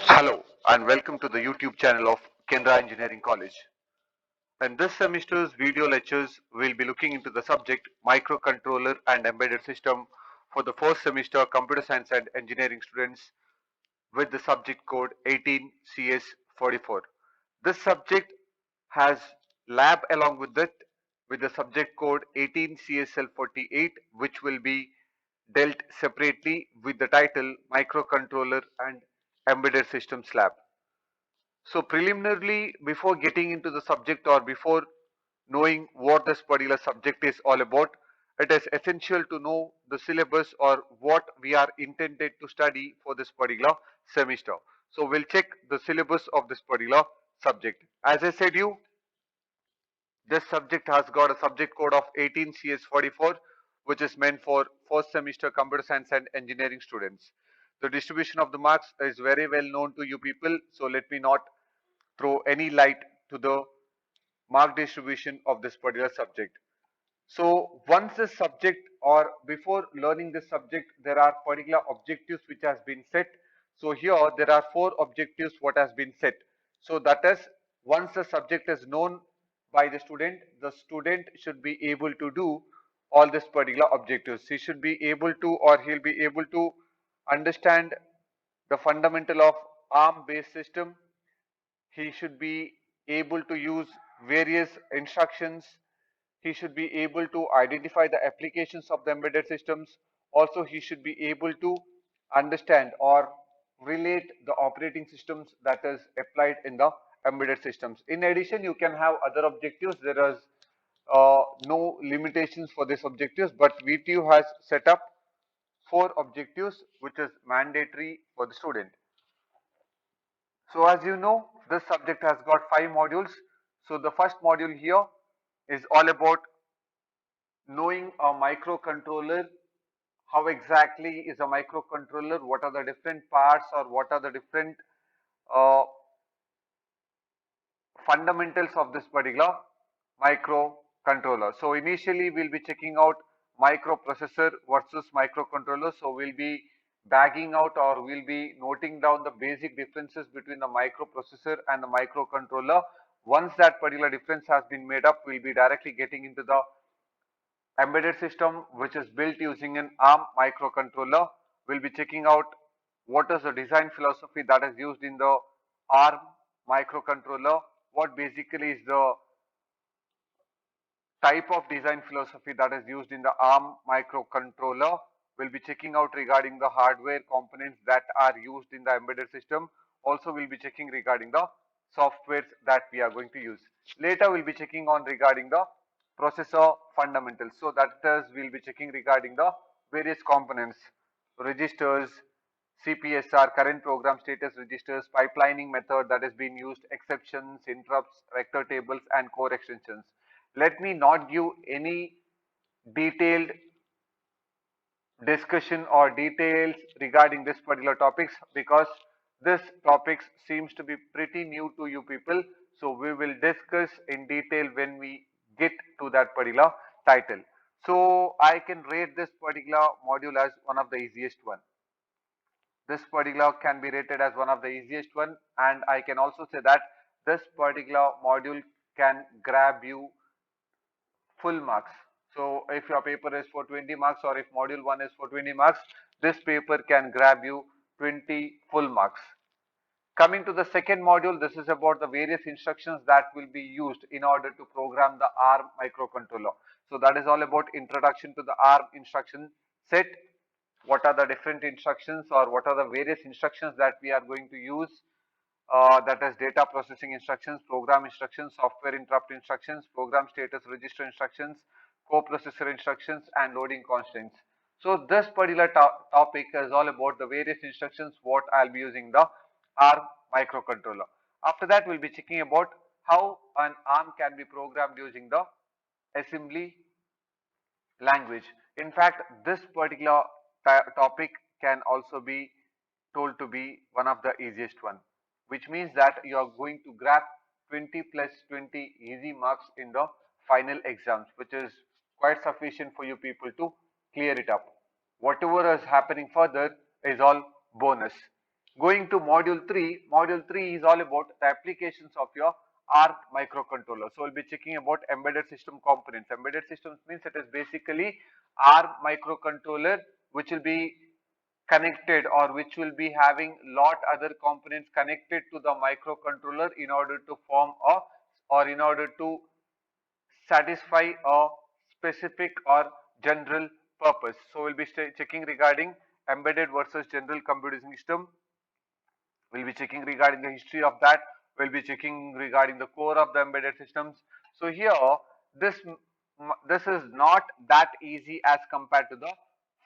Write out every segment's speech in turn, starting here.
Hello and welcome to the YouTube channel of Canara Engineering College. In this semester's video lectures, we'll be looking into the subject Microcontroller and Embedded System for the first semester Computer Science and Engineering students with the subject code 18CS44. This subject has lab along with it with the subject code 18CSL48, which will be dealt separately with the title Microcontroller and Embedded Systems Lab. So preliminarily, before getting into the subject or before knowing what this particular subject is all about, it is essential to know the syllabus or what we are intended to study for this particular semester. So we'll check the syllabus of this particular subject. As I said you, this subject has got a subject code of 18CS44, which is meant for first semester computer science and engineering students. The distribution of the marks is very well known to you people, so let me not throw any light to the mark distribution of this particular subject. So once this subject or before learning this subject, there are particular objectives which has been set. So here there are four objectives what has been set. So that is, once the subject is known by the student should be able to do all these particular objectives. He should be able to or he'll be able to understand the fundamental of ARM based system. He should be able to use various instructions. He should be able to identify the applications of the embedded systems. Also, he should be able to understand or relate the operating systems that is applied in the embedded systems. In addition, you can have other objectives. There is no limitations for these objectives, but VTU has set up four objectives which is mandatory for the student. So as you know, this subject has got five modules. So the first module here is all about knowing a microcontroller. How exactly is a microcontroller? What are the different parts or what are the different uh, fundamentals of this particular microcontroller? So initially we'll be checking out microprocessor versus microcontroller. So we'll be bagging out or we'll be noting down the basic differences between the microprocessor and the microcontroller. Once that particular difference has been made up, we'll be directly getting into the embedded system which is built using an ARM microcontroller. We'll be checking out what is the design philosophy that is used in the ARM microcontroller, what basically is the type of design philosophy that is used in the ARM microcontroller. We'll be checking out regarding the hardware components that are used in the embedded system. Also, we'll be checking regarding the softwares that we are going to use. Later, we'll be checking on regarding the processor fundamentals. So that is, we'll be checking regarding the various components, registers, CPSR, current program status registers, pipelining method that is being used, exceptions, interrupts, vector tables, and core extensions. Let me not give any detailed discussion or details regarding this particular topics because this topics seems to be pretty new to you people. So we will discuss in detail when we get to that particular title. So I can rate this particular module as one of the easiest one. This particular can be rated as one of the easiest one, and I can also say that this particular module can grab you full marks. So if your paper is for 20 marks or if module 1 is for 20 marks, this paper can grab you 20 full marks. Coming to the second module, this is about the various instructions that will be used in order to program the ARM microcontroller. So that is all about introduction to the ARM instruction set. What are the different instructions or what are the various instructions that we are going to use, that is data processing instructions, program instructions, software interrupt instructions, program status register instructions, coprocessor instructions, and loading constraints. So this particular topic is all about the various instructions what I'll be using the ARM microcontroller. After that, we'll be checking about how an ARM can be programmed using the assembly language. In fact, this particular topic can also be told to be one of the easiest one, which means that you are going to grab 20 plus 20 easy marks in the final exams, which is quite sufficient for you people to clear it up. Whatever is happening further is all bonus. Going to module 3 is all about the applications of your ARC microcontroller. So we'll be checking about embedded system components. Embedded systems means it is basically ARC microcontroller which will be connected or which will be having lot other components connected to the microcontroller in order to form a or in order to satisfy a specific or general purpose. So we'll be checking regarding embedded versus general computing system. We'll be checking regarding the history of that. We'll be checking regarding the core of the embedded systems. So here, this this is not that easy as compared to the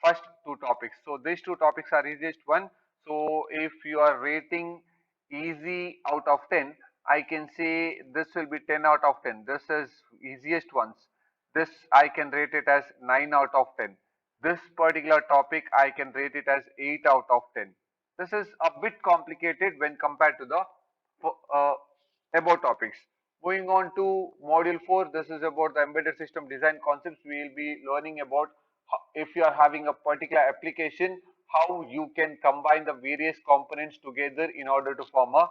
first two topics. So these two topics are easiest one. So if you are rating easy out of 10, I can say this will be 10 out of 10. This is easiest ones. This I can rate it as 9 out of 10. This particular topic I can rate it as 8 out of 10. This is a bit complicated when compared to the uh, above topics. Moving on to module 4, this is about the embedded system design concepts. We will be learning about if you are having a particular application, how you can combine the various components together in order to form a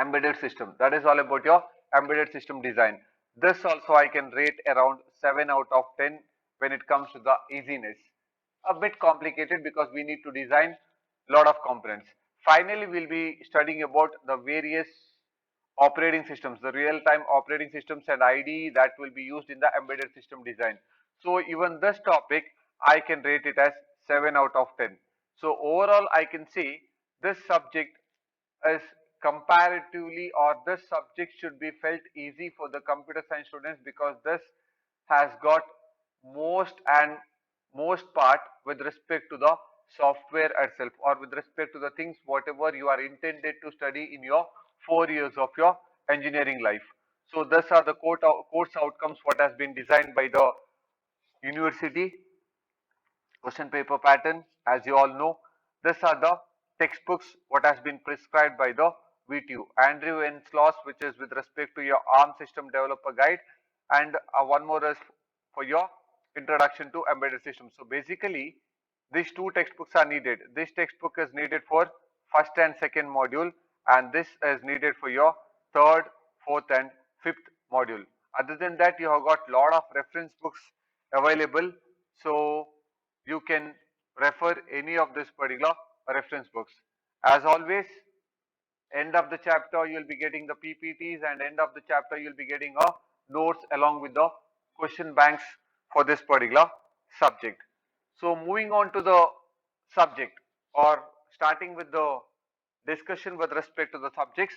embedded system. That is all about your embedded system design. This also I can rate around 7 out of 10 when it comes to the easiness. A bit complicated because we need to design lot of components. Finally, we'll be studying about the various operating systems, the real-time operating systems and IDE that will be used in the embedded system design. So even this topic, I can rate it as 7 out of 10. So overall, I can say this subject is comparatively or this subject should be felt easy for the computer science students because this has got most and most part with respect to the software itself or with respect to the things whatever you are intended to study in your 4 years of your engineering life. So these are the course outcomes what has been designed by the university. Question paper pattern, as you all know, these are the textbooks what has been prescribed by the VTU. Andrew N. Sloss, which is with respect to your ARM system developer guide, and one more is for your introduction to embedded systems. So basically, these two textbooks are needed. This textbook is needed for first and second module, and this is needed for your third, fourth, and fifth module. Other than that, you have got lot of reference books available. So you can refer any of this particular reference books. As always, end of the chapter you'll be getting the PPTs and end of the chapter you'll be getting a notes along with the question banks for this particular subject. So moving on to the subject or starting with the discussion with respect to the subjects.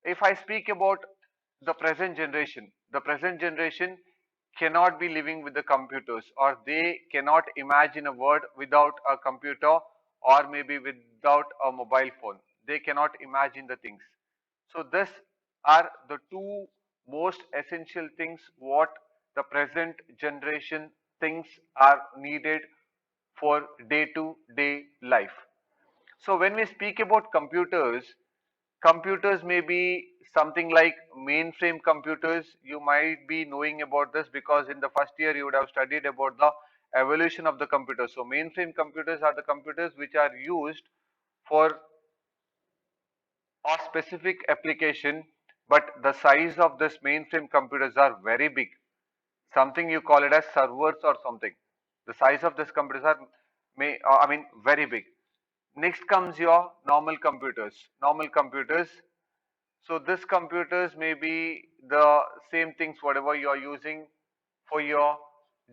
If I speak about the present generation cannot be living with the computers or they cannot imagine a world without a computer or maybe without a mobile phone. They cannot imagine the things. So this are the two most essential things what the present generation thinks are needed for day to day life. So when we speak about computers, computers may be something like mainframe computers. You might be knowing about this because in the first year you would have studied about the evolution of the computer. So mainframe computers are the computers which are used for a specific application, but the size of this mainframe computers are very big. Something you call it as servers or something. The size of this computers are very big. Next comes your normal computers. Normal computers. So this computers may be the same things whatever you are using for your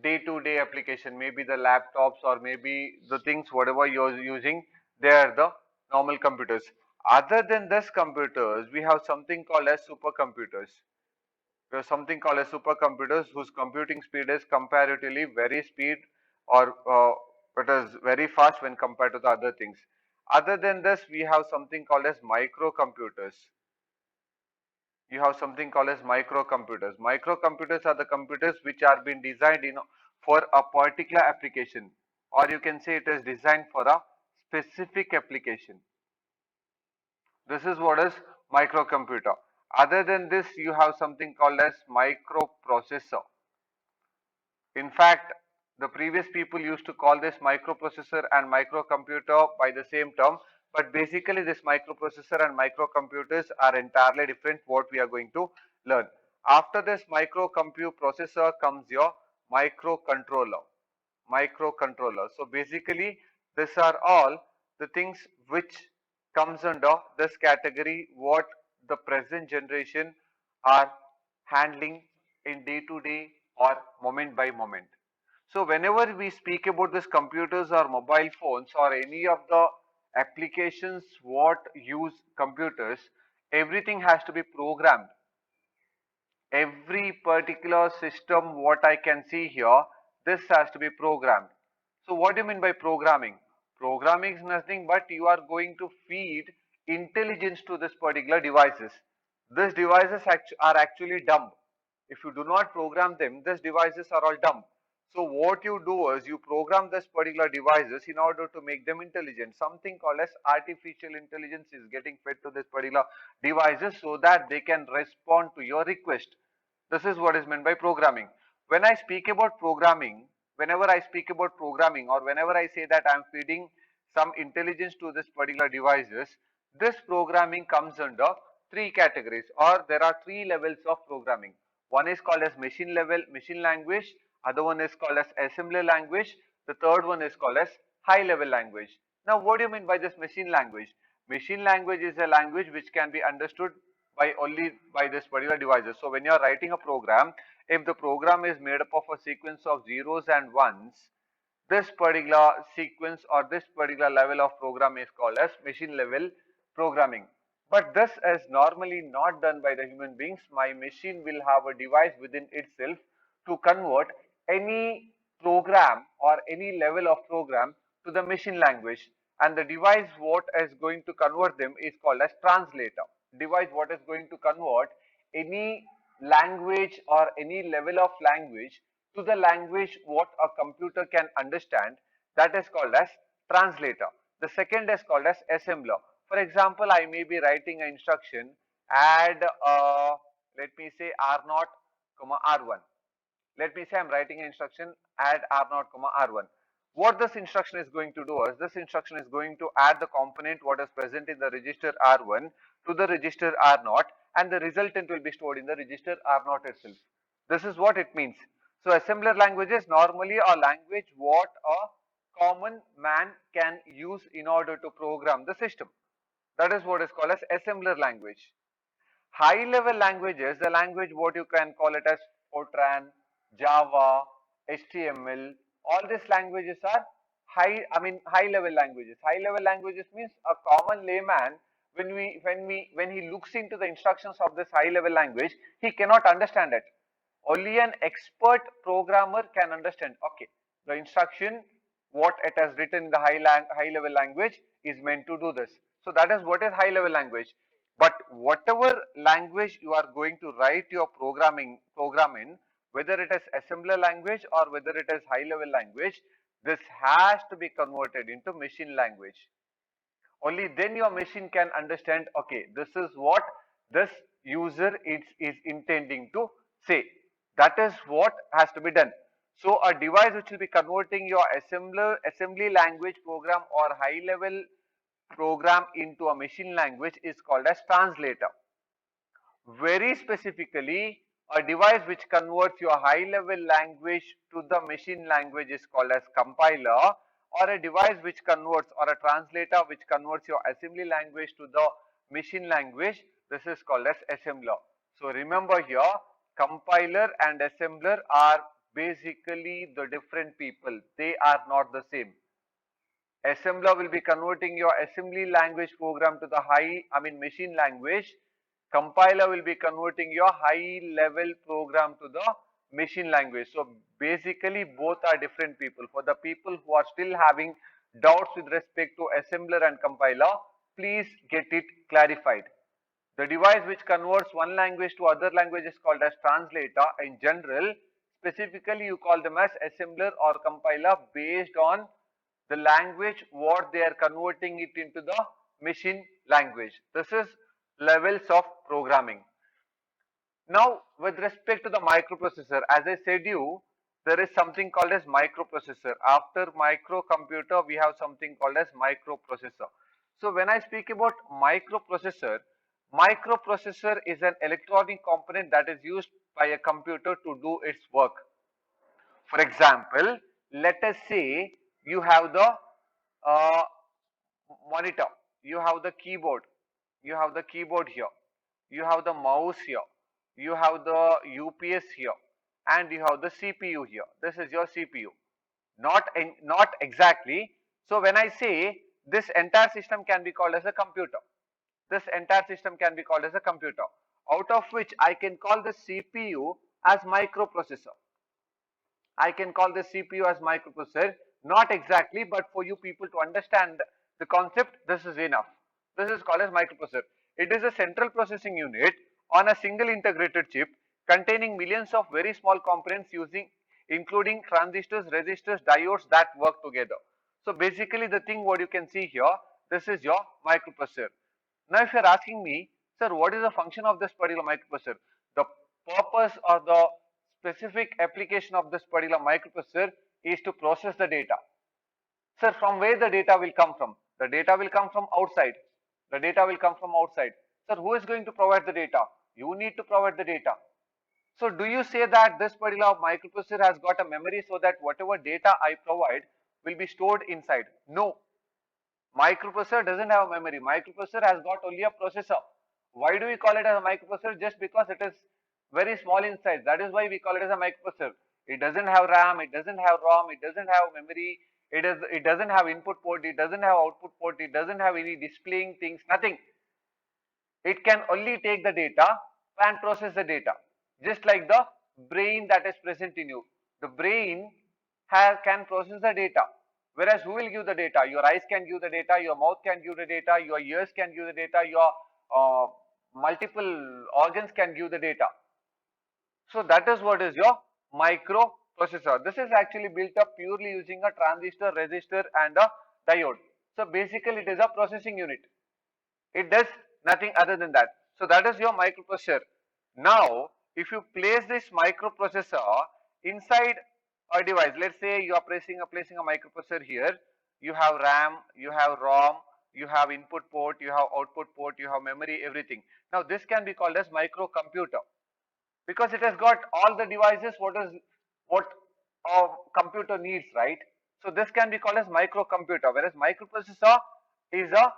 day-to-day application. Maybe the laptops or maybe the things whatever you are using. They are the normal computers. Other than this computers, we have something called as supercomputers. We have something called as supercomputers whose computing speed is comparatively very speed or it is very fast when compared to the other things. Other than this, we have something called as microcomputers. you have something called as microcomputers. Microcomputers are the computers which are being designed for a particular application, or you can say it is designed for a specific application. This is what is microcomputer. Other than this, you have something called as microprocessor. In fact, the previous people used to call this microprocessor and microcomputer by the same term, but basically this microprocessor and microcomputers are entirely different what we are going to learn. After this microcompute processor comes your microcontroller. Microcontroller. So basically these are all the things which comes under this category what the present generation are handling in day to day or moment by moment. So whenever we speak about this computers or mobile phones or any of the applications what use computers, everything has to be programmed. Every particular system what I can see here, this has to be programmed. So what do you mean by programming? Programming is nothing but you are going to feed intelligence to this particular devices. These devices are actually dumb. If you do not program them, these devices are all dumb. So what you do is you program this particular devices in order to make them intelligent. Something called as artificial intelligence is getting fed to this particular devices so that they can respond to your request. This is what is meant by programming. When I speak about programming, whenever I speak about programming or whenever I say that I am feeding some intelligence to this particular devices, this programming comes under three categories or there are three levels of programming. One is called as machine level, machine language, other one is called as assembly language, the third one is called as high level language. Now what do you mean by this machine language? Machine language is a language which can be understood by only by this particular devices. So when you are writing a program, if the program is made up of a sequence of zeros and ones, this particular sequence or this particular level of program is called as machine level programming. But this is normally not done by the human beings. My machine will have a device within itself to convert any program or any level of program to the machine language, and the device what is going to convert them is called as translator. Device what is going to convert any language or any level of language to the language what a computer can understand, that is called as translator. The second is called as assembler. For example, I may be writing an instruction add let me say R0 comma R1. Let me say I'm writing an instruction add R0 comma R1. What this instruction is going to do is this instruction is going to add the component what is present in the register R1 to the register R0, and the resultant will be stored in the register R0 itself. This is what it means. So assembler language is normally a language what a common man can use in order to program the system. That is what is called as assembler language. High level languages, the language what you can call it as Fortran, Java, HTML, all these languages are high level languages. High level languages means a common layman when he looks into the instructions of this high level language, he cannot understand it. Only an expert programmer can understand. Okay, the instruction what it has written in the high level language is meant to do this. So that is what is high level language. But whatever language you are going to write your program in, whether it is assembler language or whether it is high level language, this has to be converted into machine language. Only then your machine can understand, okay, this is what this user is intending to say. That is what has to be done. So a device which will be converting your assembly language program or high level program into a machine language is called as translator. Very specifically, a device which converts your high level language to the machine language is called as compiler, or a device which converts or a translator which converts your assembly language to the machine language, this is called as assembler. So remember here, compiler and assembler are basically the different people. They are not the same. Assembler will be converting your assembly language program to the machine language. Compiler will be converting your high level program to the machine language. So basically both are different people. For the people who are still having doubts with respect to assembler and compiler, please get it clarified. The device which converts one language to other language is called as translator. In general, specifically you call them as assembler or compiler based on the language what they are converting it into the machine language. This is levels of programming. Now, with respect to the microprocessor, as I said you, there is something called as microprocessor. After microcomputer, we have something called as microprocessor. So when I speak about microprocessor, microprocessor is an electronic component that is used by a computer to do its work. For example, let us say you have the uh, monitor, you have the keyboard, here, you have the mouse here, you have the UPS here, and you have the CPU here. This is your CPU. Not exactly. So when I say this entire system can be called as a computer, this entire system can be called as a computer, out of which I can call the CPU as microprocessor. I can call this CPU as microprocessor, not exactly, but for you people to understand the concept, this is enough. This is called as microprocessor. It is a central processing unit on a single integrated chip containing millions of very small components including transistors, resistors, diodes that work together. So basically the thing what you can see here, this is your microprocessor. Now if you are asking me, sir, what is the function of this particular microprocessor? The purpose or the specific application of this particular microprocessor is to process the data. Sir, from where the data will come from? The data will come from outside. The data will come from outside. Sir, who is going to provide the data? You need to provide the data. So do you say that this particular microprocessor has got a memory so that whatever data I provide will be stored inside? No. Microprocessor doesn't have a memory. Microprocessor has got only a processor. Why do we call it as a microprocessor? Just because it is very small in size. That is why we call it as a microprocessor. It doesn't have RAM, it doesn't have ROM, it doesn't have memory, it doesn't have input port, it doesn't have output port, it doesn't have any displaying things, nothing. It can only take the data and process the data. Just like the brain that is present in you. The brain can process the data. Whereas who will give the data? Your eyes can give the data, your mouth can give the data, your ears can give the data, your multiple organs can give the data. So that is what is your microprocessor. This is actually built up purely using a transistor, resistor and a diode. So basically it is a processing unit. It does nothing other than that. So that is your microprocessor. Now, if you place this microprocessor inside a device, let's say you are placing a microprocessor here, you have RAM, you have ROM, you have input port, you have output port, you have memory, everything. Now this can be called as microcomputer because it has got all the devices what a computer needs, right? So this can be called as microcomputer, whereas microprocessor is a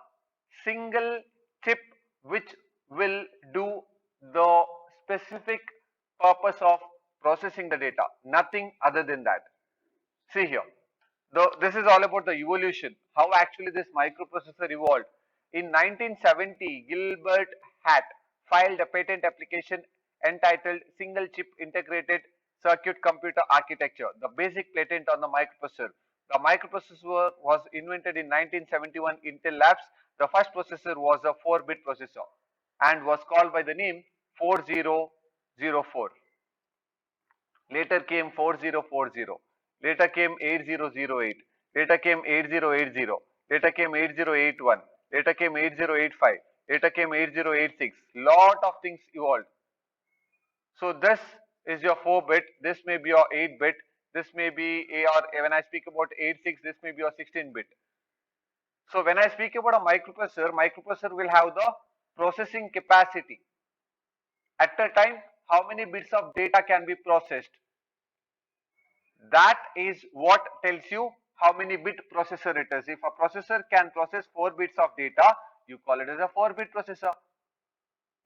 single chip which will do the specific purpose of processing the data, nothing other than that. See here, this is all about the evolution, how actually this microprocessor evolved. In 1970, Gilbert Hatt filed a patent application entitled Single Chip Integrated Circuit Computer Architecture, the basic patent on the microprocessor. The microprocessor was invented in 1971 Intel Labs. The first processor was a 4-bit processor and was called by the name 4004. Later came 4040. Later came 8008. Later came 8080. Later came 8081. Later came 8085. Later came 8086. Lot of things evolved. So this is your 4-bit. This may be your 8-bit. This may be or when I speak about 86, this may be your 16-bit. So when I speak about a microprocessor will have the processing capacity. At a time, how many bits of data can be processed? That is what tells you how many bit processor it is. If a processor can process 4 bits of data, you call it as a 4-bit processor.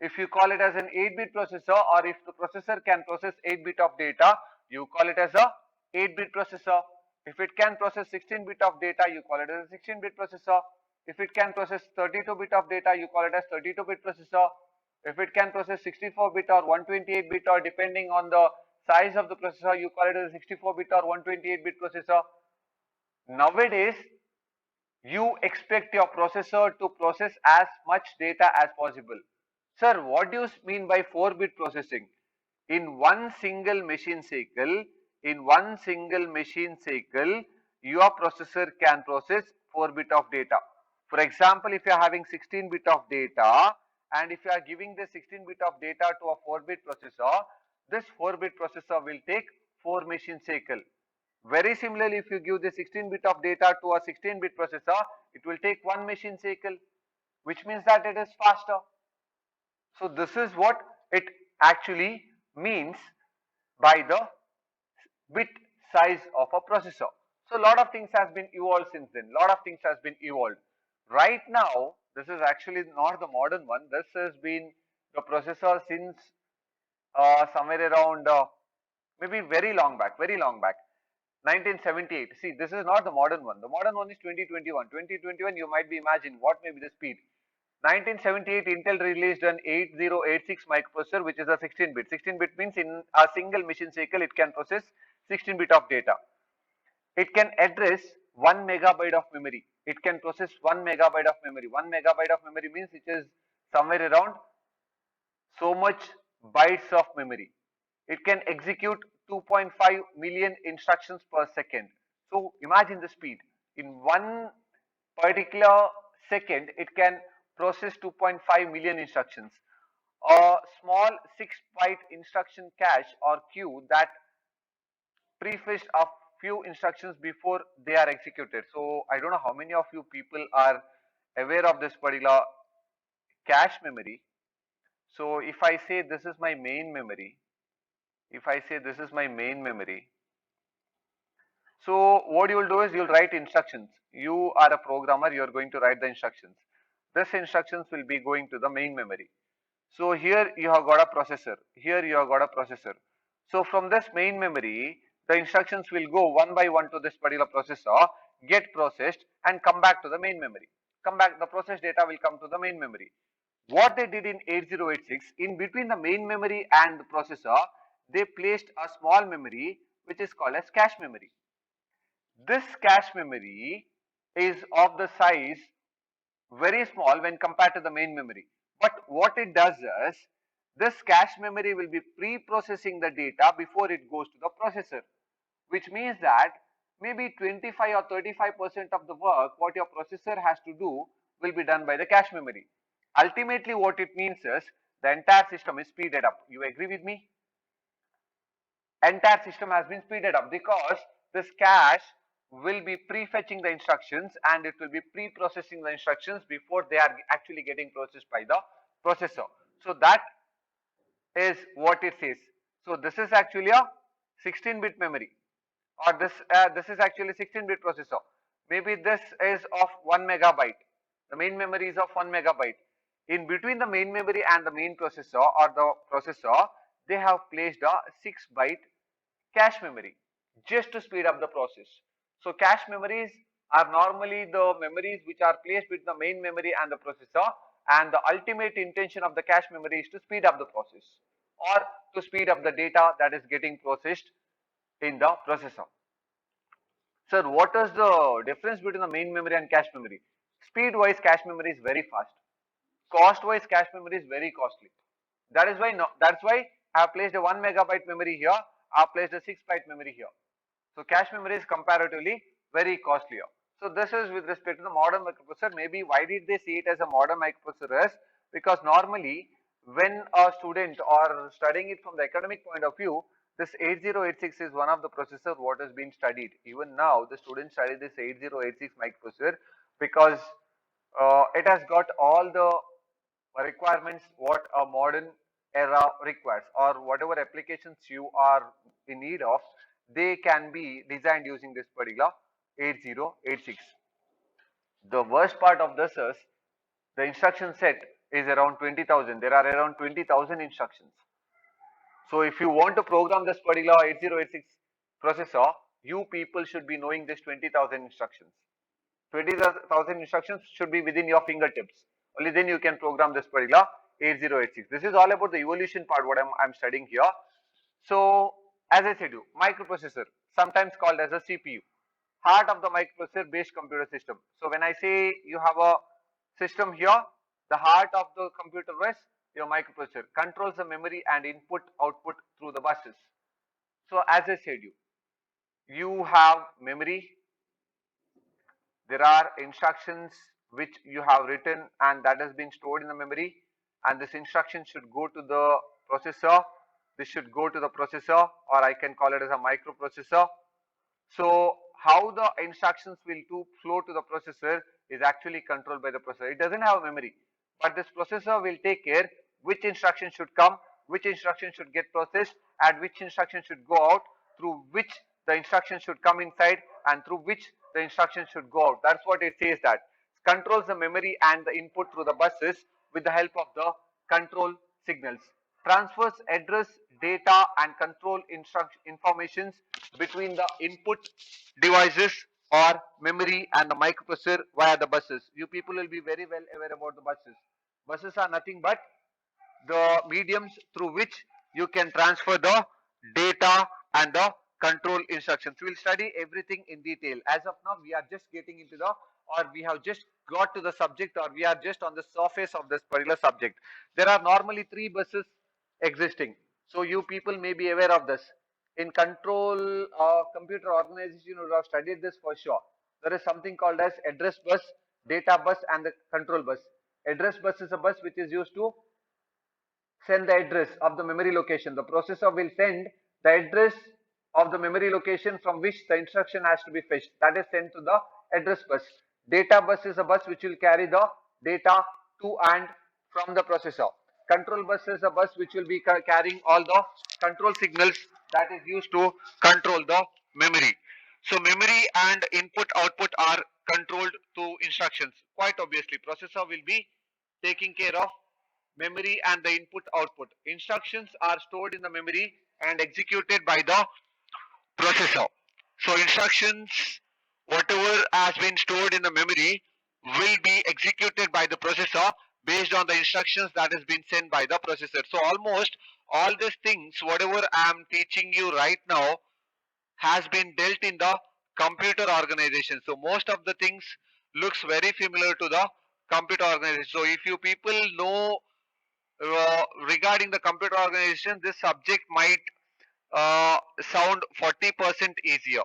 If you call it as an 8-bit processor, or if the processor can process 8-bit of data, you call it as a 8-bit processor. If it can process 16-bit of data, you call it as a 16-bit processor. If it can process 32-bit of data, you call it as 32-bit processor. If it can process 64-bit or 128-bit, or depending on the size of the processor, you call it as a 64-bit or 128-bit processor. Nowadays, you expect your processor to process as much data as possible. Sir, what do you mean by 4-bit processing? In one single machine cycle, your processor can process 4-bit of data. For example, if you are having 16-bit of data and if you are giving the 16-bit of data to a 4-bit processor, this 4-bit processor will take 4 machine cycle. Very similarly, if you give the 16-bit of data to a 16-bit processor, it will take 1 machine cycle, which means that it is faster. So this is what it actually means by the bit size of a processor. So a lot of things has been evolved since then. Lot of things has been evolved. Right now, this is actually not the modern one. This has been the processor since somewhere around maybe very long back, 1978. See, this is not the modern one. The modern one is 2021. 2021, you might be imagine what may be the speed. 1978, Intel released an 8086 microprocessor, which is a 16-bit. 16-bit means in a single machine cycle, it can process 16-bit of data. It can address 1 megabyte of memory. It can process 1 megabyte of memory. 1 megabyte of memory means it is somewhere around so much bytes of memory. It can execute 2.5 million instructions per second. So imagine the speed. In one particular second, it can process 2.5 million instructions. A small 6-byte instruction cache or queue that prefetched a few instructions before they are executed. So I don't know how many of you people are aware of this particular cache memory. So if I say this is my main memory, so what you will do is you will write instructions. You are a programmer, you are going to write the instructions. This instructions will be going to the main memory. So here you have got a processor. Here you have got a processor. So from this main memory, the instructions will go one by one to this particular processor, get processed and come back to the main memory. Come back, the processed data will come to the main memory. What they did in 8086, in between the main memory and the processor, they placed a small memory which is called as cache memory. This cache memory is of the size very small when compared to the main memory. But what it does is, this cache memory will be pre-processing the data before it goes to the processor, which means that maybe 25 or 35% of the work what your processor has to do will be done by the cache memory. Ultimately, what it means is the entire system is speeded up. You agree with me? Entire system has been speeded up because this cache will be prefetching the instructions and it will be pre-processing the instructions before they are actually getting processed by the processor. So that is what it says. So this is actually a 16-bit memory, or this is actually 16-bit processor. Maybe this is of 1 megabyte. The main memory is of 1 megabyte. In between the main memory and the main processor or the processor, they have placed a 6-byte cache memory just to speed up the process. So cache memories are normally the memories which are placed between the main memory and the processor, and the ultimate intention of the cache memory is to speed up the process or to speed up the data that is getting processed in the processor. Sir, what is the difference between the main memory and cache memory? Speed wise, cache memory is very fast. Cost wise, cache memory is very costly. That's why I have placed a 1 megabyte memory here. I have placed a 6-byte memory here. So cache memory is comparatively very costlier. So this is with respect to the modern microprocessor. Maybe why did they see it as a modern microprocessor is because normally when a student or studying it from the academic point of view, this 8086 is one of the processor what has been studied. Even now the students study this 8086 microprocessor because it has got all the requirements what a modern era requires, or whatever applications you are in need of, they can be designed using this particular 8086. The worst part of this is the instruction set is around 20,000. There are around 20,000 instructions. So if you want to program this particular 8086 processor, you people should be knowing this 20,000 instructions. 20,000 instructions should be within your fingertips. Only then you can program this particular 8086. This is all about the evolution part what I'm studying here. So as I said you, microprocessor, sometimes called as a CPU, heart of the microprocessor based computer system. So when I say you have a system here, the heart of the computer your microprocessor controls the memory and input output through the buses. So as I said you have memory, there are instructions which you have written and that has been stored in the memory, and this instruction should go to the processor. This should go to the processor, or I can call it as a microprocessor. So how the instructions will flow to the processor is actually controlled by the processor. It doesn't have memory, but this processor will take care which instruction should come, which instruction should get processed, and which instruction should go out, through which the instruction should come inside, and through which the instruction should go out. That's what it says, that controls the memory and the input through the buses with the help of the control signals, transfers address, data and control informations between the input devices or memory and the microprocessor via the buses. You people will be very well aware about the buses. Buses are nothing but the mediums through which you can transfer the data and the control instructions. We will study everything in detail. As of now, we are just getting into the, or we have just got to the subject, or we are just on the surface of this particular subject. There are normally 3 buses existing. So you people may be aware of this. In control computer organization, you would have studied this for sure. There is something called as address bus, data bus and the control bus. Address bus is a bus which is used to send the address of the memory location. The processor will send the address of the memory location from which the instruction has to be fetched. That is sent to the address bus. Data bus is a bus which will carry the data to and from the processor. Control bus is a bus which will be carrying all the control signals that is used to control the memory. So memory and input output are controlled through instructions. Quite obviously, processor will be taking care of memory and the input output. Instructions are stored in the memory and executed by the processor. So instructions, whatever has been stored in the memory, will be executed by the processor based on the instructions that has been sent by the processor. So almost all these things, whatever I am teaching you right now, has been dealt in the computer organization. So most of the things looks very similar to the computer organization. So if you people know regarding the computer organization, this subject might sound 40% easier.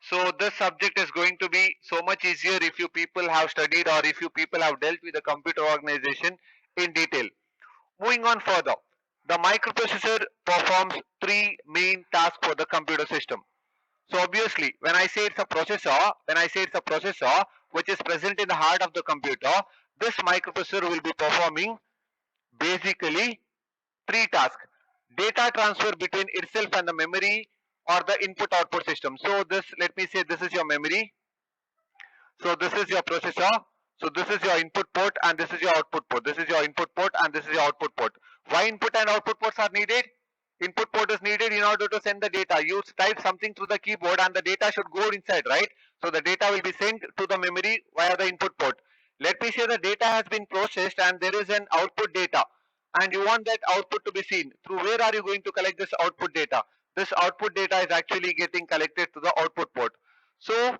So this subject is going to be so much easier if you people have studied, or if you people have dealt with the computer organization in detail. Moving on further, the microprocessor performs 3 main tasks for the computer system. So obviously, when I say it's a processor which is present in the heart of the computer, this microprocessor will be performing basically 3 tasks: data transfer between itself and the memory or the input output system. So this, let me say, this is your memory, so this is your processor, so this is your input port and this is your output port. This is your input port and this is your output port. Why input and output ports are needed? Input port is needed in order to send the data. You type something through the keyboard and the data should go inside, right? So the data will be sent to the memory via the input port. Let me say the data has been processed and there is an output data, and you want that output to be seen. Through where are you going to collect this output data? This output data is actually getting collected to the output port. So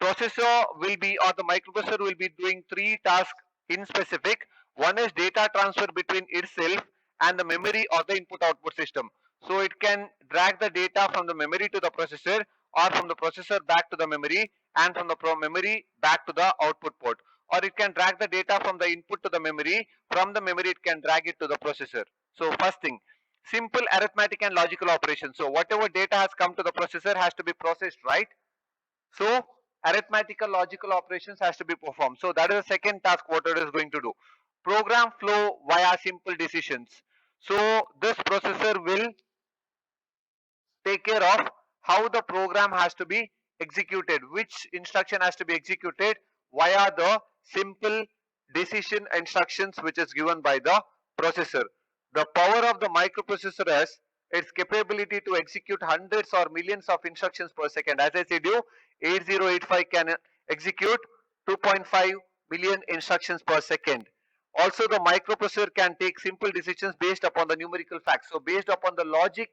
processor will be, or the microprocessor will be doing 3 tasks in specific. One is data transfer between itself and the memory or the input output system. So it can drag the data from the memory to the processor, or from the processor back to the memory, and from the memory back to the output port. Or it can drag the data from the input to the memory, from the memory it can drag it to the processor. So first thing, simple arithmetic and logical operations. So whatever data has come to the processor has to be processed, right? So arithmetical logical operations has to be performed. So that is the second task what it is going to do. Program flow via simple decisions. So this processor will take care of how the program has to be executed, which instruction has to be executed via the simple decision instructions which is given by the processor. The power of the microprocessor is its capability to execute hundreds or millions of instructions per second. As I said you, 8085 can execute 2.5 million instructions per second. Also, the microprocessor can take simple decisions based upon the numerical facts. So based upon the logic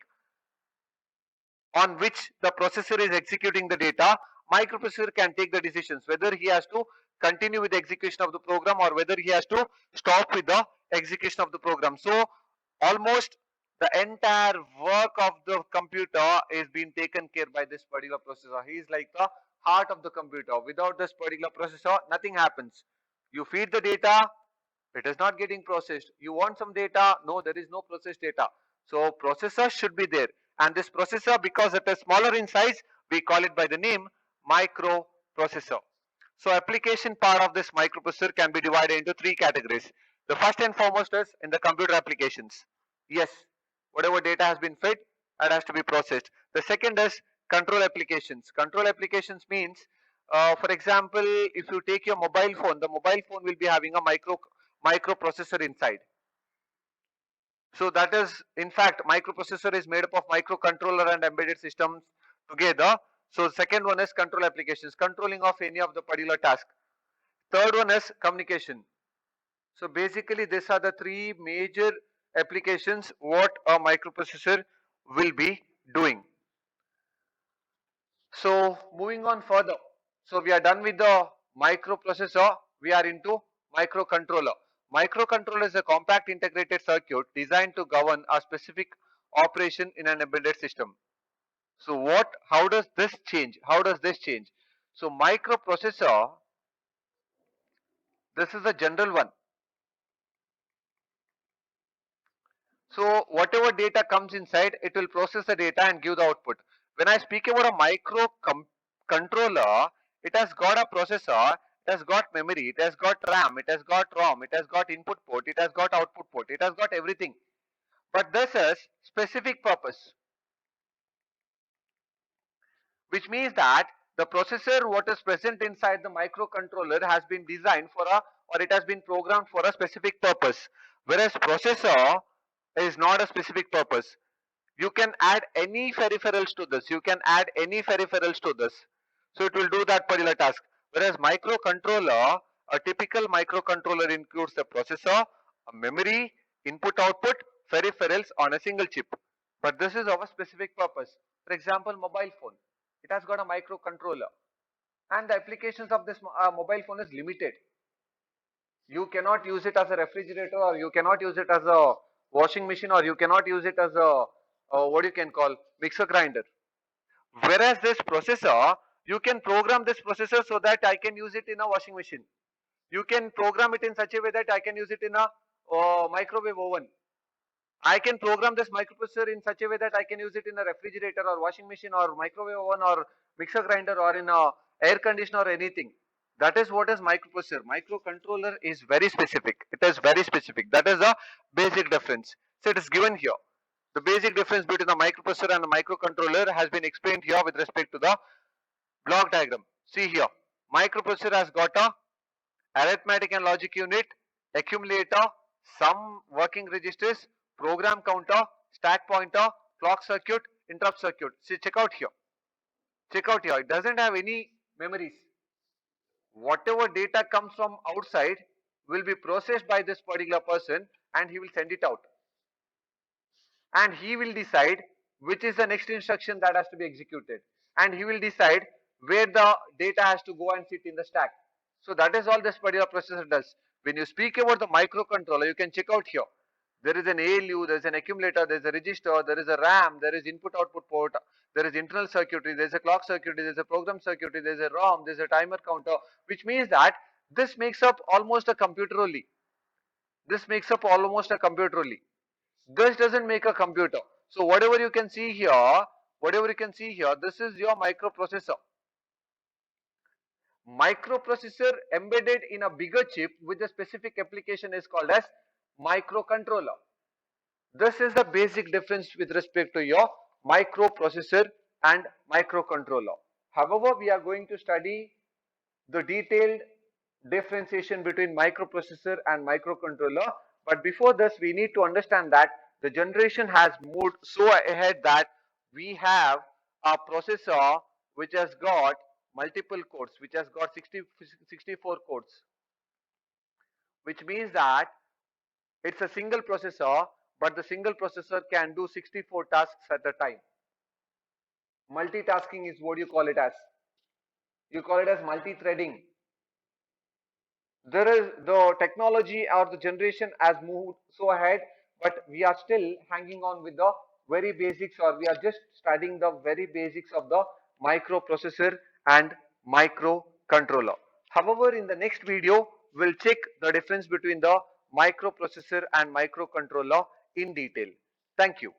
on which the processor is executing the data, microprocessor can take the decisions whether he has to continue with the execution of the program or whether he has to stop with the execution of the program. So almost the entire work of the computer is being taken care by this particular processor. He is like the heart of the computer. Without this particular processor, nothing happens. You feed the data, it is not getting processed. You want some data, no, there is no processed data. So processor should be there, and this processor, because it is smaller in size, we call it by the name microprocessor. So application part of this microprocessor can be divided into three categories. The first and foremost is in the computer applications. Yes, whatever data has been fed, that has to be processed. The second is control applications. Control applications means, for example, if you take your mobile phone, the mobile phone will be having a microprocessor inside. So that is, in fact, microprocessor is made up of microcontroller and embedded systems together. So second one is control applications, controlling of any of the particular task. Third one is communication. So basically, these are the three major applications what a microprocessor will be doing. So moving on further. So we are done with the microprocessor. We are into microcontroller. Microcontroller is a compact integrated circuit designed to govern a specific operation in an embedded system. So how does this change? How does this change? So microprocessor, this is a general one. So whatever data comes inside, it will process the data and give the output. When I speak about a microcontroller, it has got a processor, it has got memory, it has got RAM, it has got ROM, it has got input port, it has got output port, it has got everything. But this is specific purpose, which means that the processor what is present inside the microcontroller has been designed for a, or it has been programmed for a specific purpose, whereas processor is not a specific purpose. You can add any peripherals to this, you can add any peripherals to this, so it will do that particular task. Whereas microcontroller, a typical microcontroller includes the processor, a memory, input output, peripherals on a single chip. But this is of a specific purpose. For example, mobile phone, it has got a microcontroller, and the applications of this mobile phone is limited. You cannot use it as a refrigerator, or you cannot use it as a washing machine, or you cannot use it as a what you can call mixer grinder. Whereas this processor, you can program this processor so that I can use it in a washing machine. You can program it in such a way that I can use it in a microwave oven. I can program this microprocessor in such a way that I can use it in a refrigerator or washing machine or microwave oven or mixer grinder or in a air conditioner or anything. That is what is microprocessor. Microcontroller is very specific. It is very specific. That is the basic difference. So it is given here. The basic difference between the microprocessor and the microcontroller has been explained here with respect to the block diagram. See here, microprocessor has got a arithmetic and logic unit, accumulator, some working registers, program counter, stack pointer, clock circuit, interrupt circuit. See, check out here. Check out here. It doesn't have any memories. Whatever data comes from outside will be processed by this particular person and he will send it out. And he will decide which is the next instruction that has to be executed. And he will decide where the data has to go and sit in the stack. So that is all this particular processor does. When you speak about the microcontroller, you can check out here. There is an ALU, there is an accumulator, there is a register, there is a RAM, there is input output port, there is internal circuitry, there is a clock circuitry, there is a program circuitry, there is a ROM, there is a timer counter, which means that this makes up almost a computer only. This makes up almost a computer only. This doesn't make a computer. So whatever you can see here, this is your microprocessor. Microprocessor embedded in a bigger chip with a specific application is called as microcontroller. This is the basic difference with respect to your microprocessor and microcontroller. However, we are going to study the detailed differentiation between microprocessor and microcontroller. But before this, we need to understand that the generation has moved so ahead that we have a processor which has got multiple cores, which has got 64 cores, which means that it's a single processor, but the single processor can do 64 tasks at a time. Multitasking is what you call it as. You call it as multi-threading. There is the technology or the generation has moved so ahead, but we are still hanging on with the very basics, or we are just studying the very basics of the microprocessor and microcontroller. However, in the next video, we'll check the difference between the microprocessor and microcontroller in detail. Thank you.